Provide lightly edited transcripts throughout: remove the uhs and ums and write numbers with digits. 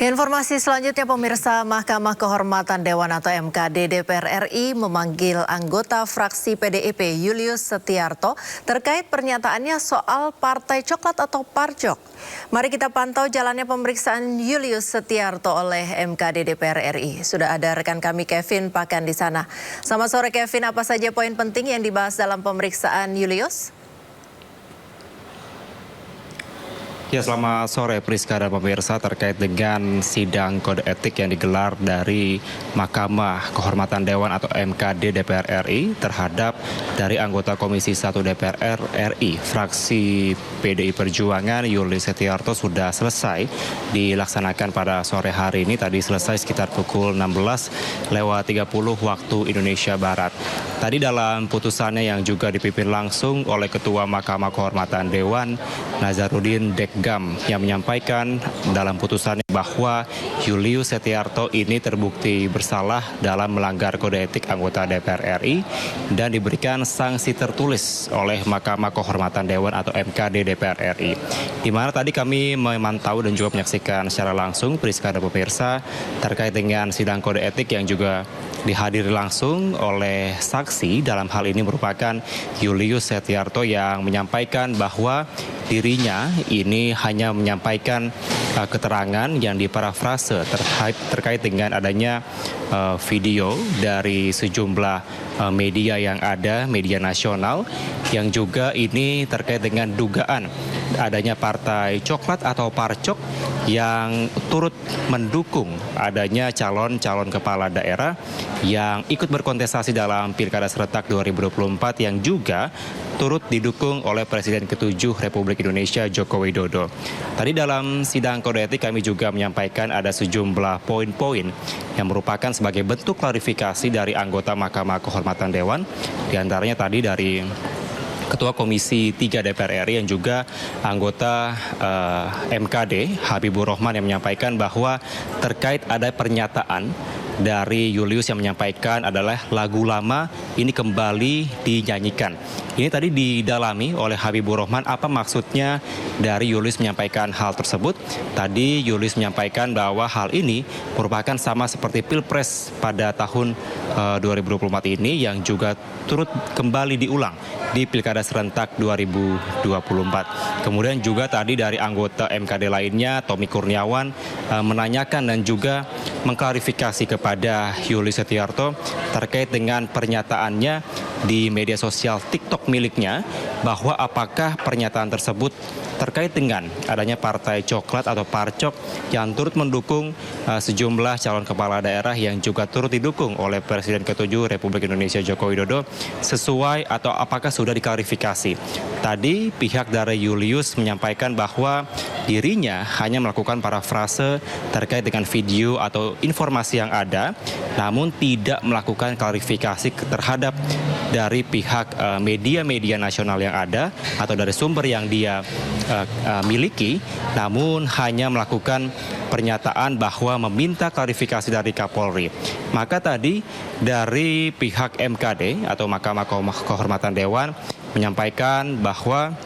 Ke informasi selanjutnya, pemirsa, Mahkamah Kehormatan Dewan atau MKD DPR RI memanggil anggota fraksi PDIP Julius Setiarto terkait pernyataannya soal Partai Coklat atau Parcok. Mari kita pantau jalannya pemeriksaan Julius Setiarto oleh MKD DPR RI. Sudah ada rekan kami Kevin Pakan di sana. Selamat sore Kevin, apa saja poin penting yang dibahas dalam pemeriksaan Julius? Ya, selamat sore Priska dan pemirsa. Terkait dengan sidang kode etik yang digelar dari Mahkamah Kehormatan Dewan atau MKD DPR RI terhadap dari anggota Komisi 1 DPR RI fraksi PDI Perjuangan Julius Setiarto sudah selesai dilaksanakan pada sore hari ini. Tadi selesai sekitar pukul 16:30 waktu Indonesia Barat. Tadi dalam putusannya yang juga dipimpin langsung oleh Ketua Mahkamah Kehormatan Dewan Nazarudin Dekgam yang menyampaikan dalam putusannya bahwa Julius Setiarto ini terbukti bersalah dalam melanggar kode etik anggota DPR RI dan diberikan sanksi tertulis oleh Mahkamah Kehormatan Dewan atau MKD DPR RI. Di mana tadi kami memantau dan juga menyaksikan secara langsung Priska dan pemirsa terkait dengan sidang kode etik yang juga dihadiri langsung oleh saksi. Dalam hal ini merupakan Julius Setiarto yang menyampaikan bahwa dirinya ini hanya menyampaikan keterangan yang diparafrase terkait dengan adanya video dari sejumlah media yang ada, media nasional, yang juga ini terkait dengan dugaan adanya Partai Coklat atau Parcok yang turut mendukung adanya calon-calon kepala daerah yang ikut berkontestasi dalam Pilkada Serentak 2024 yang juga turut didukung oleh Presiden ke-7 Republik Indonesia Joko Widodo. Tadi dalam sidang kode etik kami juga menyampaikan ada sejumlah poin-poin yang merupakan sebagai bentuk klarifikasi dari anggota Mahkamah Kehormatan Dewan. Di antaranya tadi dari Ketua Komisi 3 DPR RI yang juga anggota MKD Habibur Rahman yang menyampaikan bahwa terkait ada pernyataan dari Julius yang menyampaikan adalah lagu lama ini kembali dinyanyikan. Ini tadi didalami oleh Habibur Rahman apa maksudnya dari Julius menyampaikan hal tersebut. Tadi Julius menyampaikan bahwa hal ini merupakan sama seperti Pilpres pada tahun 2024 ini yang juga turut kembali diulang di Pilkada Serentak 2024. Kemudian juga tadi dari anggota MKD lainnya, Tommy Kurniawan, menanyakan dan juga mengklarifikasi kepada Julius Setiarto terkait dengan pernyataannya di media sosial TikTok miliknya bahwa apakah pernyataan tersebut terkait dengan adanya Partai Coklat atau Parcok yang turut mendukung sejumlah calon kepala daerah yang juga turut didukung oleh Presiden ke-7 Republik Indonesia Joko Widodo sesuai atau apakah sudah diklarifikasi. Tadi pihak dari Julius menyampaikan bahwa dirinya hanya melakukan parafrase terkait dengan video atau informasi yang ada, namun tidak melakukan klarifikasi terhadap dari pihak media-media nasional yang ada atau dari sumber yang dia miliki, namun hanya melakukan pernyataan bahwa meminta klarifikasi dari Kapolri. Maka tadi dari pihak MKD atau Mahkamah Kehormatan Dewan menyampaikan bahwa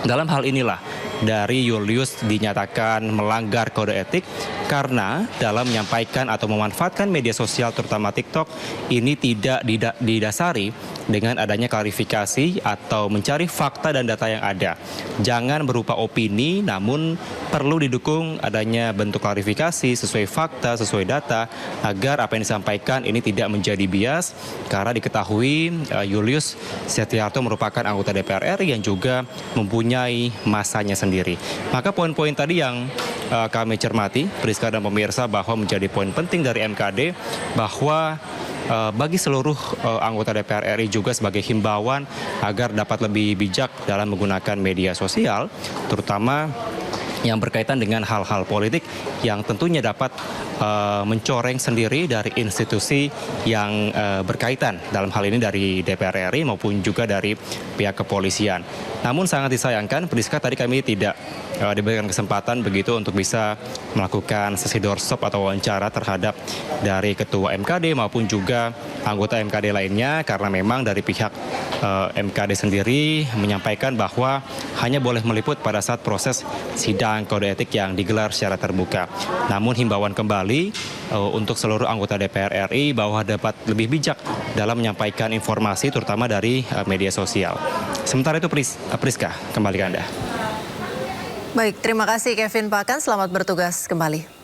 dalam hal inilah dari Julius dinyatakan melanggar kode etik karena dalam menyampaikan atau memanfaatkan media sosial terutama TikTok ini tidak didasari dengan adanya klarifikasi atau mencari fakta dan data yang ada. Jangan berupa opini, namun perlu didukung adanya bentuk klarifikasi sesuai fakta, sesuai data, agar apa yang disampaikan ini tidak menjadi bias, karena diketahui Julius Setiarto merupakan anggota DPR RI yang juga mempunyai masanya sendiri. Maka poin-poin tadi yang kami cermati, Priska dan pemirsa, bahwa menjadi poin penting dari MKD bahwa bagi seluruh anggota DPR RI juga sebagai himbauan agar dapat lebih bijak dalam menggunakan media sosial, terutama yang berkaitan dengan hal-hal politik yang tentunya dapat mencoreng sendiri dari institusi yang berkaitan, dalam hal ini dari DPR RI maupun juga dari pihak kepolisian. Namun sangat disayangkan, Priska, tadi kami tidak diberikan kesempatan begitu untuk bisa melakukan sesi doorstop atau wawancara terhadap dari Ketua MKD maupun juga anggota MKD lainnya, karena memang dari pihak MKD sendiri menyampaikan bahwa hanya boleh meliput pada saat proses sidang kode etik yang digelar secara terbuka. Namun himbauan kembali untuk seluruh anggota DPR RI bahwa dapat lebih bijak dalam menyampaikan informasi terutama dari media sosial. Sementara itu Priska, kembali ke Anda. Baik, terima kasih Kevin Pakan, selamat bertugas kembali.